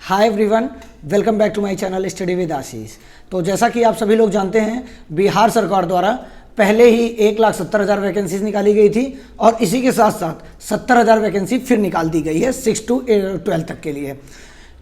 Hi everyone, welcome back to my channel study with Ashish. तो जैसा कि आप सभी लोग जानते हैं, बिहार सरकार द्वारा पहले ही 1,70,000 वैकेंसीज निकाली गई थी और इसी के साथ साथ 70,000 वैकेंसी फिर निकाल दी गई है 6 to 12 तक के लिए।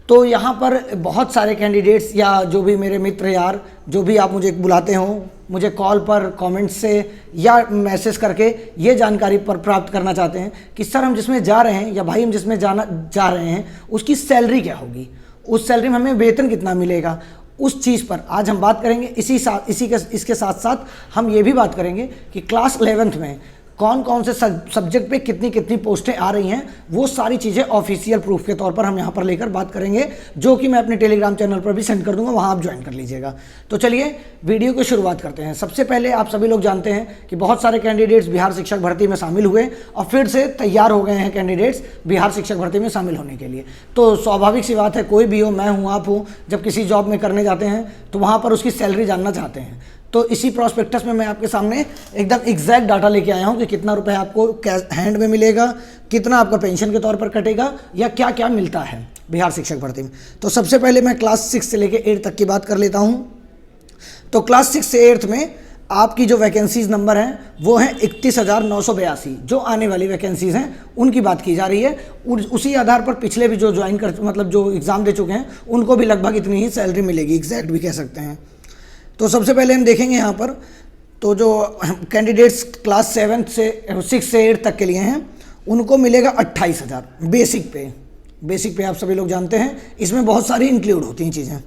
तो यहाँ पर बहुत सारे कैंडिडेट्स या जो भी मेरे मित्र यार जो भी आप मुझे बुलाते हो, मुझे कॉल पर कमेंट्स से या मैसेज करके ये जानकारी पर प्राप्त करना चाहते हैं कि सर हम जिसमें जा रहे हैं या भाई हम जिसमें जा रहे हैं उसकी सैलरी क्या होगी, उस सैलरी में हमें वेतन कितना मिलेगा। उस चीज़ पर आज हम बात करेंगे। इसके साथ साथ हम ये भी बात करेंगे कि क्लास 11th में कौन कौन से सब्जेक्ट पे कितनी कितनी पोस्टें आ रही हैं, वो सारी चीज़ें ऑफिशियल प्रूफ के तौर पर हम यहाँ पर लेकर बात करेंगे, जो कि मैं अपने टेलीग्राम चैनल पर भी सेंड कर दूंगा, वहाँ आप ज्वाइन कर लीजिएगा। तो चलिए वीडियो की शुरुआत करते हैं। सबसे पहले आप सभी लोग जानते हैं कि बहुत सारे कैंडिडेट्स बिहार शिक्षक भर्ती में शामिल हुए और फिर से तैयार हो गए हैं कैंडिडेट्स बिहार शिक्षक भर्ती में शामिल होने के लिए। तो स्वाभाविक सी बात है, कोई भी हो, मैं हूँ, आप हो, जब किसी जॉब में करने जाते हैं तो वहाँ पर उसकी सैलरी जानना चाहते हैं। तो इसी प्रॉस्पेक्टस में मैं आपके सामने एकदम एग्जैक्ट डाटा लेके आया हूँ कि कितना रुपए आपको कैश हैंड में मिलेगा, कितना आपका पेंशन के तौर पर कटेगा या क्या क्या मिलता है बिहार शिक्षक भर्ती में। तो सबसे पहले मैं क्लास 6 से लेके 8 तक की बात कर लेता हूँ। तो क्लास 6 से 8 में आपकी जो वैकेंसीज नंबर हैं वो हैं 31,982। जो आने वाली वैकेंसीज़ हैं उनकी बात की जा रही है। उसी आधार पर पिछले भी जो ज्वाइन कर मतलब जो एग्ज़ाम दे चुके हैं उनको भी लगभग इतनी ही सैलरी मिलेगी, एग्जैक्ट भी कह सकते हैं। तो सबसे पहले हम देखेंगे यहाँ पर तो जो कैंडिडेट्स क्लास 6 से 8 तक के लिए हैं उनको मिलेगा 28,000 बेसिक पे आप सभी लोग जानते हैं, इसमें बहुत सारी इंक्लूड होती हैं चीज़ें।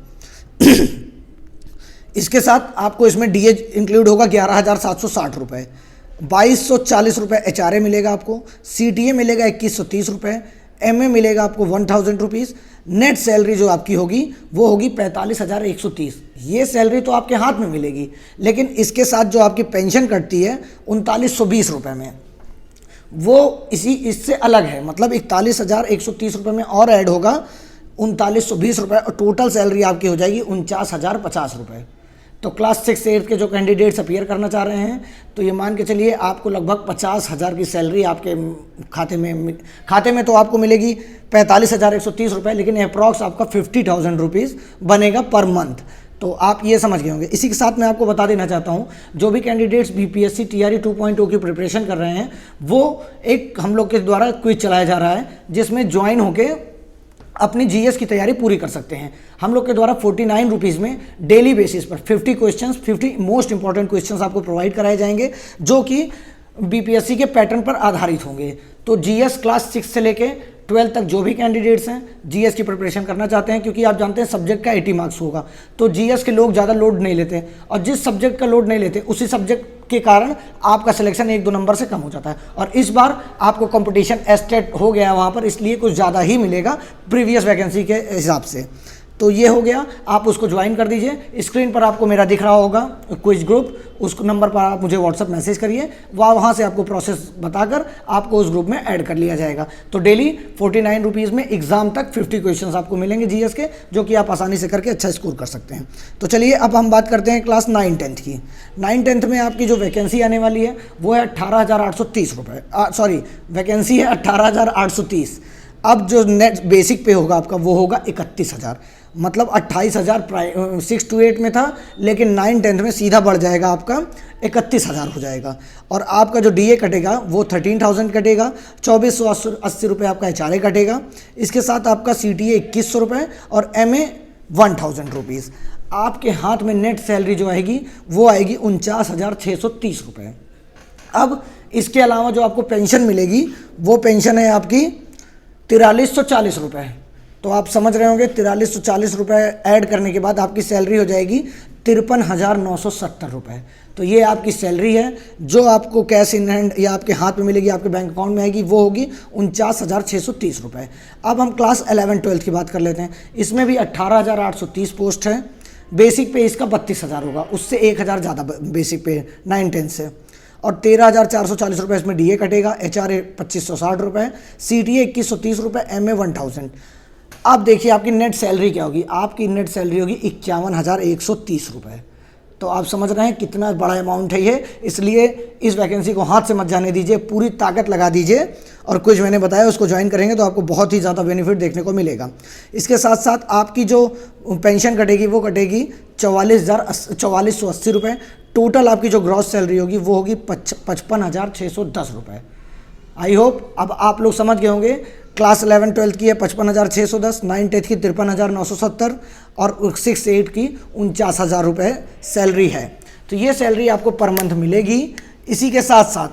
इसके साथ आपको इसमें डीए इंक्लूड होगा 11,760 रुपये, 2,240 रुपये HRA मिलेगा आपको, CTA मिलेगा 2,130 रुपये, MA मिलेगा आपको 1,000 रुपीज़। नेट सैलरी जो आपकी होगी वो होगी 45,130। ये सैलरी तो आपके हाथ में मिलेगी, लेकिन इसके साथ जो आपकी पेंशन कटती है 3,920 रुपये में, वो इससे अलग है। मतलब 41,130 रुपये में और ऐड होगा 3,920 रुपये और टोटल सैलरी आपकी हो जाएगी 49,050 रुपये। तो क्लास 6 से 8 के जो कैंडिडेट्स अपीयर करना चाह रहे हैं तो ये मान के चलिए आपको लगभग 50,000 की सैलरी आपके खाते में तो आपको मिलेगी 45,130 रुपये, लेकिन अप्रॉक्स आपका 50,000 रुपीज़ बनेगा पर मंथ। तो आप ये समझ गए होंगे। इसी के साथ मैं आपको बता देना चाहता हूँ, जो भी कैंडिडेट्स BPSC TRE 2.0 की प्रिपरेशन कर रहे हैं वो एक हम लोग के द्वारा क्विज चलाया जा रहा है जिसमें ज्वाइन होके अपनी GS की तैयारी पूरी कर सकते हैं। हम लोग के द्वारा 49 रुपीज़ में डेली बेसिस पर 50 क्वेश्चंस, 50 मोस्ट इंपॉर्टेंट क्वेश्चंस आपको प्रोवाइड कराए जाएंगे जो कि BPSC के पैटर्न पर आधारित होंगे। तो GS क्लास 6 से लेके 12 तक जो भी कैंडिडेट्स हैं GS की प्रिपरेशन करना चाहते हैं, क्योंकि आप जानते हैं सब्जेक्ट का 80 मार्क्स होगा, तो GS के लोग ज़्यादा लोड नहीं लेते और जिस सब्जेक्ट का लोड नहीं लेते उसी सब्जेक्ट के कारण आपका सिलेक्शन 1-2 नंबर से कम हो जाता है। और इस बार आपको कंपटीशन एस्टेट हो गया है वहाँ पर, इसलिए कुछ ज़्यादा ही मिलेगा प्रीवियस वैकेंसी के हिसाब से। तो ये हो गया, आप उसको ज्वाइन कर दीजिए। स्क्रीन पर आपको मेरा दिख रहा होगा क्विज ग्रुप, उस नंबर पर आप मुझे व्हाट्सअप मैसेज करिए, वहाँ से आपको प्रोसेस बताकर आपको उस ग्रुप में ऐड कर लिया जाएगा। तो डेली 49 रुपीज़ में एग्जाम तक 50 क्वेश्चंस आपको मिलेंगे GS के, जो कि आप आसानी से करके अच्छा स्कोर कर सकते हैं। तो चलिए अब हम बात करते हैं क्लास 9-10 की। 9-10 में आपकी जो वैकेंसी आने वाली है वो है 18,830 रुपये, सॉरी वैकेंसी है 18,830। अब जो नेट बेसिक पे होगा आपका वो होगा 31,000, मतलब 28,000 6 to 8 में था, लेकिन 9-10 में सीधा बढ़ जाएगा आपका 31,000 हो जाएगा। और आपका जो DA कटेगा वो 13,000 कटेगा, 2,480 रुपये आपका HRA कटेगा। इसके साथ आपका CTA 2,100 रुपये और MA 1,000 रुपीज़। आपके हाथ में नेट सैलरी जो आएगी वो आएगी 49,630 रुपये। अब इसके अलावा जो आपको पेंशन मिलेगी वो पेंशन है आपकी 4,340 रुपये। तो आप समझ रहे होंगे 4,340 रुपये ऐड करने के बाद आपकी सैलरी हो जाएगी 53,970 रुपये। तो ये आपकी सैलरी है जो आपको कैश इन हैंड या आपके हाथ में मिलेगी, आपके बैंक अकाउंट में आएगी, वो होगी 49,630 रुपये। अब हम क्लास 11-12 की बात कर लेते हैं। इसमें भी 18,830 पोस्ट है। बेसिक पे इसका 32,000 होगा, उससे 1,000 ज़्यादा बेसिक पे 9-10 से, और 13,440 रुपये इसमें DA कटेगा, HRA 2,560 रुपये, CTA 2,130 रुपये, MA 1,000। अब देखिए आपकी नेट सैलरी क्या होगी। आपकी नेट सैलरी होगी 51,130 रुपये। तो आप समझ रहे हैं कितना बड़ा अमाउंट है ये, इसलिए इस वैकेंसी को हाथ से मत जाने दीजिए, पूरी ताकत लगा दीजिए और कुछ मैंने बताया उसको ज्वाइन करेंगे तो आपको बहुत ही ज़्यादा बेनिफिट देखने को मिलेगा। इसके साथ साथ आपकी जो पेंशन कटेगी वो कटेगी 4480 रुपये। टोटल आपकी जो ग्रॉस सैलरी होगी वो होगी 55,610 रुपये। आई होप अब आप लोग समझ गए होंगे। क्लास 11-12 की है 55,610, 9th की 53,970 और 6-8 की 49,000 रुपये सैलरी है। तो ये सैलरी आपको पर मंथ मिलेगी। इसी के साथ साथ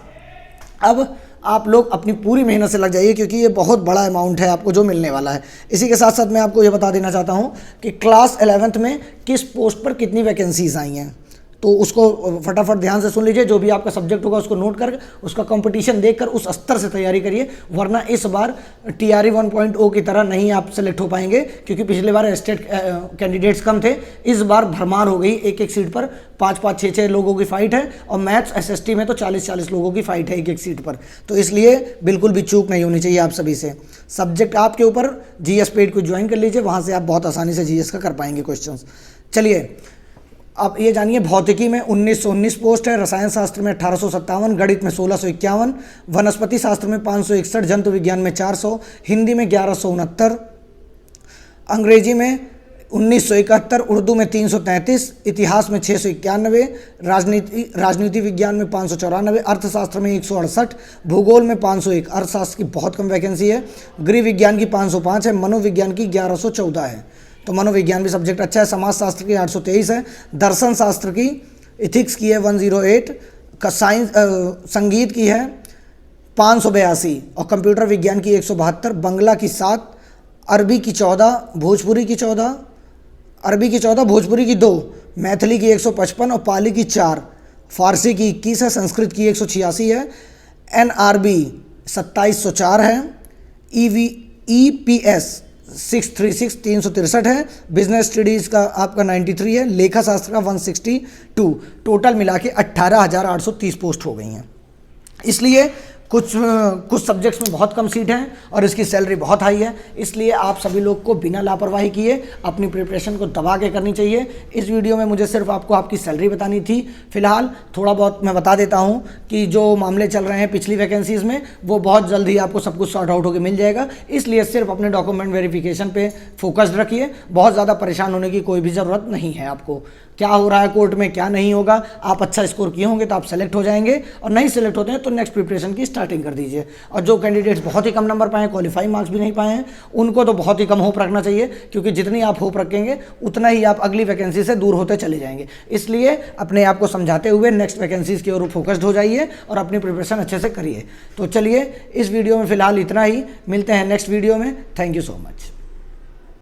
अब आप लोग अपनी पूरी मेहनत से लग जाइए क्योंकि ये बहुत बड़ा अमाउंट है आपको जो मिलने वाला है। इसी के साथ साथ मैं आपको ये बता देना चाहता हूँ कि क्लास 11th में किस पोस्ट पर कितनी वैकेंसीज आई हैं, तो उसको फटाफट ध्यान से सुन लीजिए। जो भी आपका सब्जेक्ट होगा उसको नोट कर उसका कंपटीशन देखकर उस स्तर से तैयारी करिए, वरना इस बार TRE 1.0 की तरह नहीं आप सेलेक्ट हो पाएंगे क्योंकि पिछले बार स्टेट कैंडिडेट्स कम थे। इस बार भरमार हो गई, एक एक सीट पर 5-5, 6-6 लोगों की फाइट है और मैथ्स SST में तो 40-40 लोगों की फाइट है एक एक सीट पर। तो इसलिए बिल्कुल भी चूक नहीं होनी चाहिए आप सभी से। सब्जेक्ट आपके ऊपर, GS पेड को ज्वाइन कर लीजिए, वहाँ से आप बहुत आसानी से GS का कर पाएंगे क्वेश्चन। चलिए अब ये जानिए, भौतिकी में 1919 पोस्ट है, रसायन शास्त्र में 1857, गणित में 1651, वनस्पति शास्त्र में 561, जंतु विज्ञान में 400, हिंदी में 1169, अंग्रेजी में 1971, उर्दू में 333, इतिहास में 691, राजनीति विज्ञान में 594, अर्थशास्त्र में 168, भूगोल में 501। अर्थशास्त्र की बहुत कम वैकेंसी है। गृह विज्ञान की 505 है, मनोविज्ञान की 1114 है, तो मनोविज्ञान भी सब्जेक्ट अच्छा है। समाज शास्त्र की 823 है, दर्शन शास्त्र की, इथिक्स की है 108, का साइंस संगीत की है 582 और कंप्यूटर विज्ञान की 172, बंगला की 7, अरबी की 14, भोजपुरी की 14, अरबी की 14, भोजपुरी की 2, मैथिली की 155 और पाली की 4, फारसी की 21 है, संस्कृत की 186 है, NRB 2704 है, EPS 636 363 है, बिजनेस स्टडीज़ का आपका 93 है, लेखा शास्त्र का 162। टोटल मिला के 18,830 पोस्ट हो गई हैं। इसलिए कुछ सब्जेक्ट्स में बहुत कम सीट हैं और इसकी सैलरी बहुत हाई है, इसलिए आप सभी लोग को बिना लापरवाही किए अपनी प्रिपरेशन को दबा के करनी चाहिए। इस वीडियो में मुझे सिर्फ आपको आपकी सैलरी बतानी थी। फिलहाल थोड़ा बहुत मैं बता देता हूं कि जो मामले चल रहे हैं पिछली वैकेंसीज़ में वो बहुत जल्द ही आपको सब कुछ सॉर्ट आउट होकर मिल जाएगा, इसलिए सिर्फ अपने डॉक्यूमेंट वेरिफिकेशन पे फोकस्ड रखिए। बहुत ज़्यादा परेशान होने की कोई भी ज़रूरत नहीं है आपको। क्या हो रहा है कोर्ट में क्या नहीं होगा, आप अच्छा स्कोर किए होंगे तो आप सेलेक्ट हो जाएंगे और नहीं सेलेक्ट होते हैं तो नेक्स्ट प्रिपरेशन की स्टार्टिंग कर दीजिए। और जो कैंडिडेट्स बहुत ही कम नंबर पाए हैं, क्वालिफाइंग मार्क्स भी नहीं पाए हैं, उनको तो बहुत ही कम होप रखना चाहिए क्योंकि जितनी आप होप रखेंगे उतना ही आप अगली वैकेंसी से दूर होते चले जाएंगे। इसलिए अपने आप को समझाते हुए नेक्स्ट वैकेंसीज की ओर फोकस्ड हो जाइए और अपनी प्रिपरेशन अच्छे से करिए। तो चलिए इस वीडियो में फिलहाल इतना ही, मिलते हैं नेक्स्ट वीडियो में। Thank you so much.